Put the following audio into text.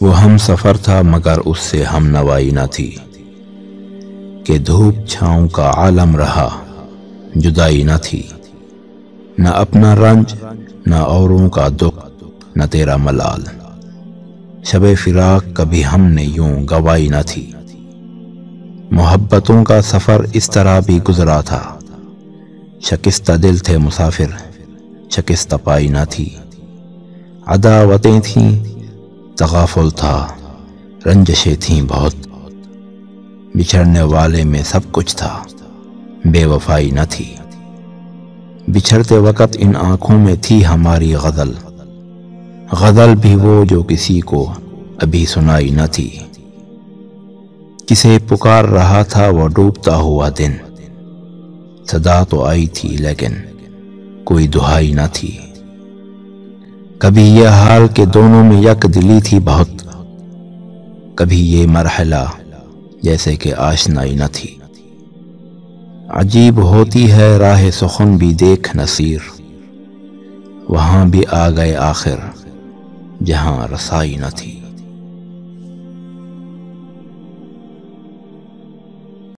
وہ ہم سفر تھا مگر اس سے ہم نوائی نہ تھی، کہ دھوپ چھاؤں کا عالم رہا جدائی نہ تھی، نہ اپنا رنج نہ اوروں کا دکھ نہ تیرا ملال، شب فراق کبھی ہم نے یوں گوائی نہ تھی۔ محبتوں کا سفر اس طرح بھی گزرا تھا، شکستہ دل تھے مسافر شکستہ پائی نہ تھی، عداوتیں تھیں تغافل تھا رنجشیں تھیں بہت، بچھڑنے والے میں سب کچھ تھا بے وفائی نہ تھی، بچھڑتے وقت ان آنکھوں میں تھی ہماری غزل، غزل بھی وہ جو کسی کو ابھی سنائی نہ تھی، کسے پکار رہا تھا وہ ڈوبتا ہوا دن، صدا تو آئی تھی لیکن کوئی دہائی نہ تھی، کبھی یہ حال کہ دونوں میں یک دلی تھی بہت، کبھی یہ مرحلہ جیسے کہ آشنائی نہ تھی، عجیب ہوتی ہے راہ سخن بھی دیکھ نصیر، وہاں بھی آ گئے آخر جہاں رسائی نہ تھی۔